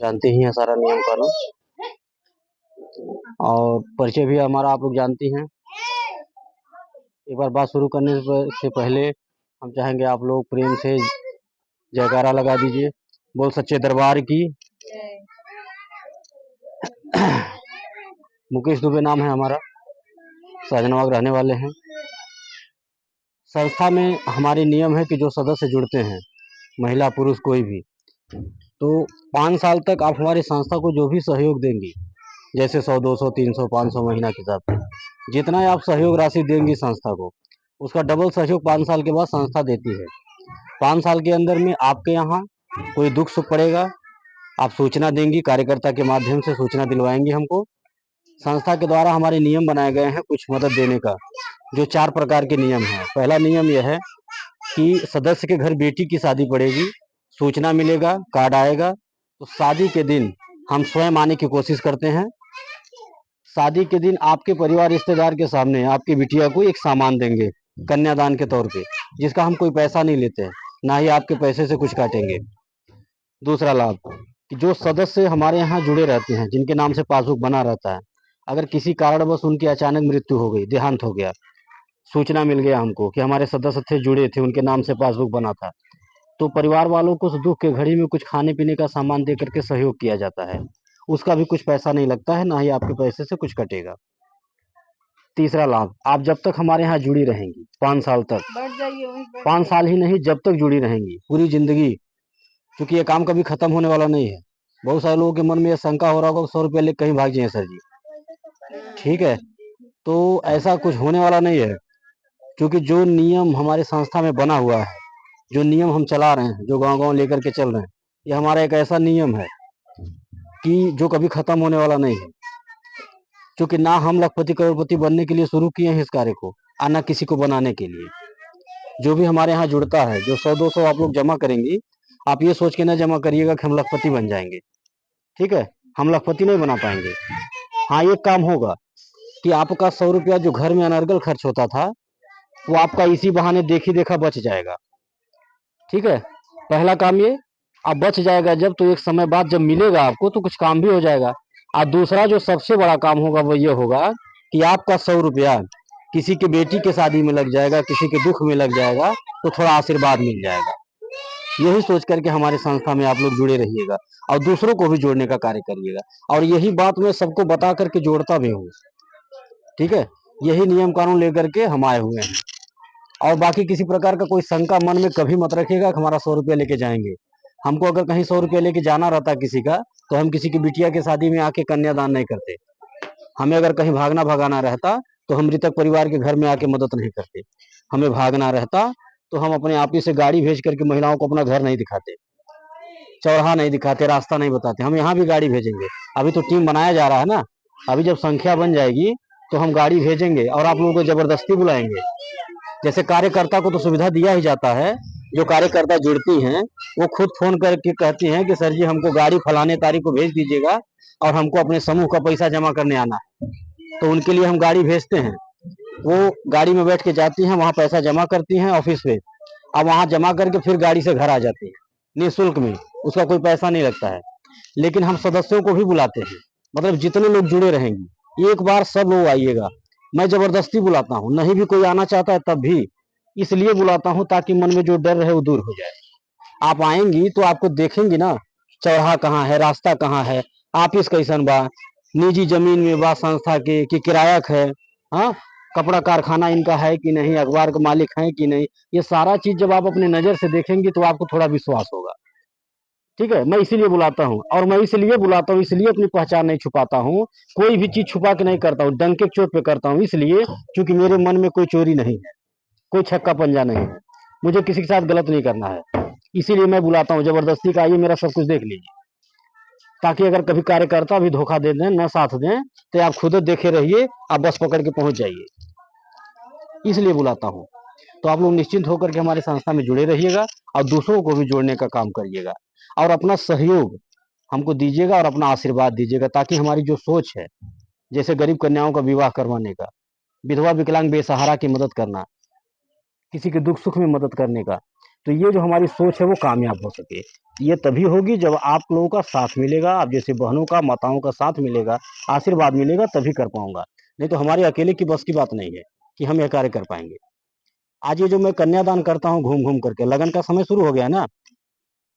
जानते ही हैं सारा नियम कानून। और परिचय भी हमारा आप लोग जानती हैं। एक बार बात शुरू करने से पहले हम चाहेंगे आप लोग प्रेम से जयकारा लगा दीजिए। बोल सच्चे दरबार की। मुकेश दुबे नाम है हमारा, सहजनवाग रहने वाले हैं। संस्था में हमारे नियम है कि जो सदस्य जुड़ते हैं, महिला पुरुष कोई भी, तो 5 साल तक आप हमारी संस्था को जो भी सहयोग देंगी, जैसे 100, 200, 300, 500 महीना के हिसाब से, जितना आप सहयोग राशि देंगी संस्था को, उसका डबल सहयोग 5 साल के बाद संस्था देती है। 5 साल के अंदर में आपके यहाँ कोई दुख सुख पड़ेगा, आप सूचना देंगी, कार्यकर्ता के माध्यम से सूचना दिलवाएंगी हमको। संस्था के द्वारा हमारे नियम बनाए गए हैं कुछ मदद देने का, जो 4 प्रकार के नियम हैं। पहला नियम यह है कि सदस्य के घर बेटी की शादी पड़ेगी, सूचना मिलेगा, कार्ड आएगा, तो शादी के दिन हम स्वयं आने की कोशिश करते हैं। शादी के दिन आपके परिवार रिश्तेदार के सामने आपकी बिटिया को एक सामान देंगे कन्यादान के तौर पे, जिसका हम कोई पैसा नहीं लेते हैं, ना ही आपके पैसे से कुछ काटेंगे। दूसरा लाभ कि जो सदस्य हमारे यहाँ जुड़े रहते हैं, जिनके नाम से पासबुक बना रहता है, अगर किसी कारणवश उनकी अचानक मृत्यु हो गई, देहांत हो गया, सूचना मिल गया हमको कि हमारे सदस्य थे, जुड़े थे, उनके नाम से पासबुक बना था, तो परिवार वालों को उस दुख के घड़ी में कुछ खाने पीने का सामान दे करके सहयोग किया जाता है। उसका भी कुछ पैसा नहीं लगता है, ना ही आपके पैसे से कुछ कटेगा। तीसरा लाभ, आप जब तक हमारे यहाँ जुड़ी रहेंगी 5 साल तक, 5 साल ही नहीं, जब तक जुड़ी रहेंगी पूरी जिंदगी, क्योंकि ये काम कभी खत्म होने वाला नहीं है। बहुत सारे लोगों के मन में ये शंका हो रहा होगा 100 रुपया लेकर कहीं भाग जाए सर जी, ठीक है, तो ऐसा कुछ होने वाला नहीं है। क्योंकि जो नियम हमारे संस्था में बना हुआ है, जो नियम हम चला रहे हैं, जो गांव-गांव लेकर के चल रहे हैं, ये हमारा एक ऐसा नियम है कि जो कभी खत्म होने वाला नहीं है। क्योंकि ना हम लखपति करोड़पति बनने के लिए शुरू किए हैं इस कार्य को, और ना किसी को बनाने के लिए। जो भी हमारे यहाँ जुड़ता है, जो 100-200 आप लोग जमा करेंगी, आप ये सोच के ना जमा करिएगा कि हम लखपति बन जाएंगे, ठीक है, हम लखपति नहीं बना पाएंगे। हाँ, एक काम होगा कि आपका 100 रुपया जो घर में अनर्गल खर्च होता था, वो आपका इसी बहाने देखी देखा बच जाएगा, ठीक है। पहला काम ये, अब बच जाएगा जब, तो एक समय बाद जब मिलेगा आपको तो कुछ काम भी हो जाएगा। और दूसरा जो सबसे बड़ा काम होगा वो ये होगा कि आपका 100 रुपया किसी की बेटी के शादी में लग जाएगा, किसी के दुख में लग जाएगा, तो थोड़ा आशीर्वाद मिल जाएगा। यही सोच करके हमारे संस्था में आप लोग जुड़े रहिएगा और दूसरों को भी जोड़ने का कार्य करिएगा। और यही बात मैं सबको बता करके जोड़ता भी हूँ, ठीक है। यही नियम कानून लेकर के हम आए हुए हैं। और बाकी किसी प्रकार का कोई शंका मन में कभी मत रखिएगा कि हमारा 100 रुपया लेके जाएंगे। हमको अगर कहीं 100 रुपया लेके जाना रहता किसी का, तो हम किसी की बिटिया की शादी में आके कन्यादान नहीं करते। हमें अगर कहीं भागना भगाना रहता, तो हम मृतक परिवार के घर में आके मदद नहीं करते। हमें भागना रहता तो हम अपने आप ही से गाड़ी भेज करके महिलाओं को अपना घर नहीं दिखाते, चौराहा नहीं दिखाते, रास्ता नहीं बताते। हम यहाँ भी गाड़ी भेजेंगे, अभी तो टीम बनाया जा रहा है ना, अभी जब संख्या बन जाएगी तो हम गाड़ी भेजेंगे और आप लोगों को जबरदस्ती बुलाएंगे। जैसे कार्यकर्ता को तो सुविधा दिया ही जाता है, जो कार्यकर्ता जुड़ती हैं वो खुद फोन करके कहती हैं कि सर जी हमको गाड़ी फलाने तारीख को भेज दीजिएगा और हमको अपने समूह का पैसा जमा करने आना है, तो उनके लिए हम गाड़ी भेजते हैं। वो गाड़ी में बैठ के जाती हैं, वहाँ पैसा जमा करती हैं ऑफिस पे, अब वहाँ जमा करके फिर गाड़ी से घर आ जाती है निःशुल्क में, उसका कोई पैसा नहीं लगता है। लेकिन हम सदस्यों को भी बुलाते हैं, मतलब जितने लोग जुड़े रहेंगे एक बार सब लोग आइएगा। मैं जबरदस्ती बुलाता हूँ, नहीं भी कोई आना चाहता है तब भी इसलिए बुलाता हूँ ताकि मन में जो डर रहे वो दूर हो जाए। आप आएंगी तो आपको देखेंगी ना, चौराहा कहाँ है, रास्ता कहाँ है, ऑफिस कैसन बा, निजी जमीन में बा संस्था के कि किराया है, हाँ, कपड़ा कारखाना इनका है कि नहीं, अखबार के मालिक हैं कि नहीं, ये सारा चीज जब आप अपने नजर से देखेंगे तो आपको थोड़ा विश्वास होगा, ठीक है। मैं इसीलिए बुलाता हूँ, और मैं इसलिए बुलाता हूँ, इसलिए अपनी पहचान नहीं छुपाता हूँ, कोई भी चीज छुपा के नहीं करता हूँ, डंके चोट पे करता हूँ, इसलिए क्योंकि मेरे मन में कोई चोरी नहीं है, कोई छक्का पंजा नहीं है, मुझे किसी के साथ गलत नहीं करना है। इसीलिए मैं बुलाता हूँ जबरदस्ती का, आइए मेरा सब कुछ देख लीजिए, ताकि अगर कभी कार्यकर्ता भी धोखा दे दें, न साथ दें, तो आप खुद देखे रहिए, आप बस पकड़ के पहुंच जाइए, इसलिए बुलाता हूँ। तो आप लोग निश्चिंत होकर के हमारे संस्था में जुड़े रहिएगा और दूसरों को भी जोड़ने का काम करिएगा, और अपना सहयोग हमको दीजिएगा और अपना आशीर्वाद दीजिएगा, ताकि हमारी जो सोच है, जैसे गरीब कन्याओं का विवाह करवाने का, विधवा विकलांग बेसहारा की मदद करना, किसी के दुख सुख में मदद करने का, तो ये जो हमारी सोच है वो कामयाब हो सके, ये तभी होगी जब आप लोगों का साथ मिलेगा, आप जैसे बहनों का, माताओं का साथ मिलेगा, आशीर्वाद मिलेगा, तभी कर पाऊंगा। नहीं तो हमारे अकेले की बस की बात नहीं है कि हम यह कार्य कर पाएंगे। आज ये जो मैं कन्यादान करता हूँ घूम घूम करके, लगन का समय शुरू हो गया ना,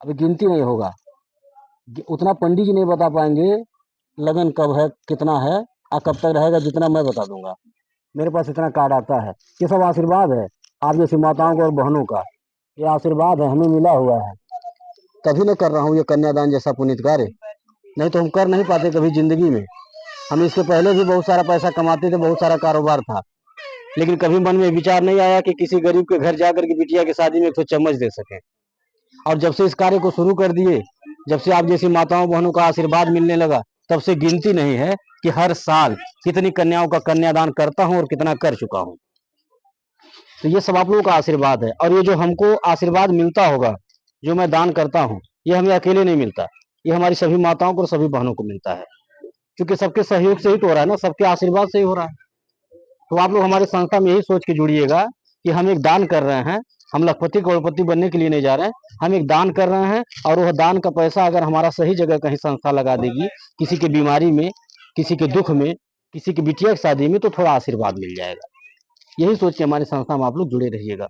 अभी गिनती नहीं होगा, उतना पंडित जी नहीं बता पाएंगे लगन कब है, कितना है और कब तक रहेगा, जितना मैं बता दूंगा। मेरे पास इतना कार्ड आता है। ये सब आशीर्वाद है आप जैसी माताओं का और बहनों का, ये आशीर्वाद है, हमें मिला हुआ है, तभी मैं कर रहा हूँ ये कन्यादान जैसा पुनीत कार्य। नहीं तो हम कर नहीं पाते कभी जिंदगी में। हम इसके पहले भी बहुत सारा पैसा कमाते थे, बहुत सारा कारोबार था, लेकिन कभी मन में विचार नहीं आया कि किसी गरीब के घर जाकर के बिटिया की शादी में एक तो चम्मच दे सके। और जब से इस कार्य को शुरू कर दिए, जब से आप जैसी माताओं बहनों का आशीर्वाद मिलने लगा, तब से गिनती नहीं है कि हर साल कितनी कन्याओं का कन्यादान करता हूं और कितना कर चुका हूं। तो ये सब आप लोगों का आशीर्वाद है। और ये जो हमको आशीर्वाद मिलता होगा, जो मैं दान करता हूं, ये हमें अकेले नहीं मिलता, ये हमारी सभी माताओं को और सभी बहनों को मिलता है, क्योंकि सबके सहयोग से ही तो हो रहा है ना, सबके आशीर्वाद से ही हो रहा है। तो आप लोग हमारी संस्था में यही सोच के जुड़िएगा कि हम एक दान कर रहे हैं, हम लखपति करोड़पति बनने के लिए नहीं जा रहे हैं, हम एक दान कर रहे हैं। और वह दान का पैसा अगर हमारा सही जगह कहीं संस्था लगा देगी, किसी की बीमारी में, किसी के दुख में, किसी की बिटिया की शादी में, तो थोड़ा आशीर्वाद मिल जाएगा। यही सोच के हमारी संस्था में आप लोग जुड़े रहिएगा।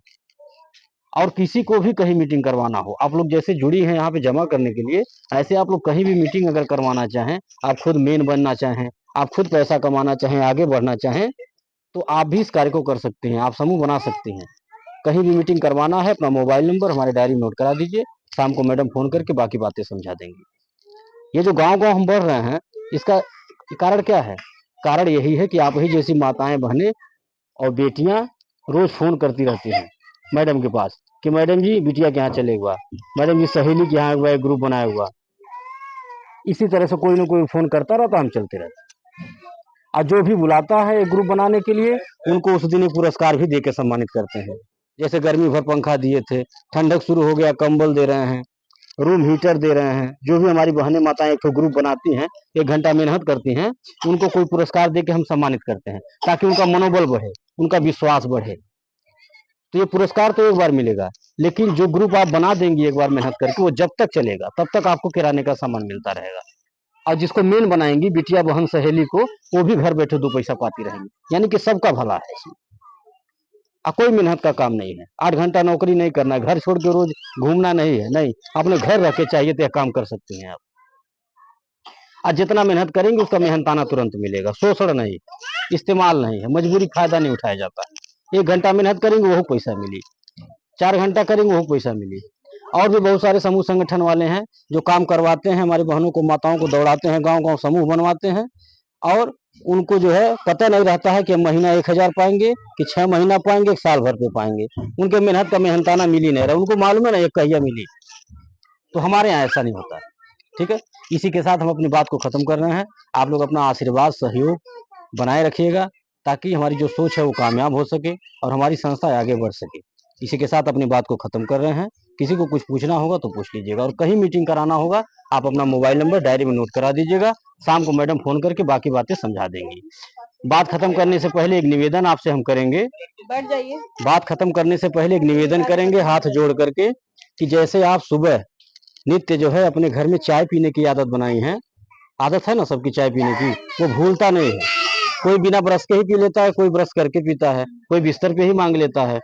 और किसी को भी कहीं मीटिंग करवाना हो, आप लोग जैसे जुड़ी हैं यहाँ पे जमा करने के लिए, ऐसे आप लोग कहीं भी मीटिंग अगर करवाना चाहें, आप खुद मेन बनना चाहें, आप खुद पैसा कमाना चाहें, आगे बढ़ना चाहें, तो आप भी इस कार्य को कर सकते हैं, आप समूह बना सकते हैं। कहीं भी मीटिंग करवाना है, अपना मोबाइल नंबर हमारे डायरी में नोट करा दीजिए, शाम को मैडम फोन करके बाकी बातें समझा देंगी। ये जो गांव गांव हम बढ़ रहे हैं, इसका कारण क्या है? कारण यही है कि आप ही जैसी माताएं, बहनें और बेटियां रोज फोन करती रहती हैं मैडम के पास कि मैडम जी बिटिया के यहाँ चले हुआ, मैडम जी सहेली के यहाँ हुआ, एक ग्रुप बनाया हुआ। इसी तरह से कोई ना कोई फोन करता रहता, हम चलते रहते। और जो भी बुलाता है एक ग्रुप बनाने के लिए, उनको उस दिन एक पुरस्कार भी दे के सम्मानित करते हैं। जैसे गर्मी भर पंखा दिए थे, ठंडक शुरू हो गया कंबल दे रहे हैं, रूम हीटर दे रहे हैं। जो भी हमारी बहनें माताएं एक ग्रुप बनाती हैं, 1 घंटा मेहनत करती हैं, उनको कोई पुरस्कार दे के हम सम्मानित करते हैं, ताकि उनका मनोबल बढ़े, उनका विश्वास बढ़े। तो ये पुरस्कार तो एक बार मिलेगा, लेकिन जो ग्रुप आप बना देंगे एक बार मेहनत करके, वो जब तक चलेगा तब तक आपको किराने का सामान मिलता रहेगा। और जिसको मेन बनाएंगी बिटिया बहन सहेली को, वो भी घर बैठे 2 पैसा पाती रहेंगी। यानी कि सबका भला है इसमें। कोई मेहनत का काम नहीं है, 8 घंटा नौकरी नहीं करना है, घर छोड़ के रोज घूमना नहीं है, नहीं, अपने घर रह के चाहिए तो यह काम कर सकते हैं आप। और जितना मेहनत करेंगे उसका मेहनताना तुरंत मिलेगा, शोषण नहीं, इस्तेमाल नहीं है, मजबूरी फायदा नहीं उठाया जाता। 1 घंटा मेहनत करेंगे वो पैसा मिली, 4 घंटा करेंगे वो पैसा मिली। और भी बहुत सारे समूह संगठन वाले हैं जो काम करवाते हैं, हमारी बहनों को, माताओं को दौड़ाते हैं, गांव गांव समूह बनवाते हैं। और उनको जो है पता नहीं रहता है कि हम महीना 1,000 पाएंगे कि 6 महीना पाएंगे कि साल भर पे पाएंगे। उनके मेहनत का मेहनताना मिल ही नहीं रहा, उनको मालूम है ना एक कहिया मिली। तो हमारे यहाँ ऐसा नहीं होता। ठीक है, इसी के साथ हम अपनी बात को खत्म कर रहे हैं। आप लोग अपना आशीर्वाद सहयोग बनाए रखिएगा, ताकि हमारी जो सोच है वो कामयाब हो सके और हमारी संस्था आगे बढ़ सके। इसी के साथ अपनी बात को खत्म कर रहे हैं। किसी को कुछ पूछना होगा तो पूछ लीजिएगा, और कहीं मीटिंग कराना होगा, आप अपना मोबाइल नंबर डायरी में नोट करा दीजिएगा, शाम को मैडम फोन करके बाकी बातें समझा देंगी। बात खत्म करने से पहले एक निवेदन आपसे हम करेंगे, बैठ जाइए। बात खत्म करने से पहले एक निवेदन करेंगे हाथ जोड़ करके, कि जैसे आप सुबह नित्य जो है अपने घर में चाय पीने की आदत बनाई है, आदत है ना सबकी चाय पीने की, वो भूलता नहीं है। कोई बिना ब्रश के ही पी लेता है, कोई ब्रश करके पीता है, कोई बिस्तर पे ही मांग लेता है।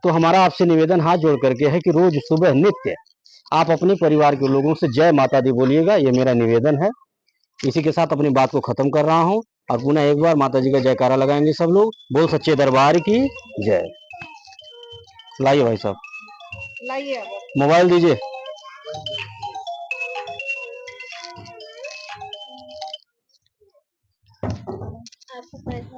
तो हमारा आपसे निवेदन हाथ जोड़ करके है कि रोज सुबह नित्य आप अपने परिवार के लोगों से जय माता दी बोलिएगा, ये मेरा निवेदन है। इसी के साथ अपनी बात को खत्म कर रहा हूँ, और पुनः एक बार माता जी का जयकारा लगाएंगे सब लोग, बोल सच्चे दरबार की जय। लाइए भाई साहब, लाइए मोबाइल दीजिए। आपको पैसा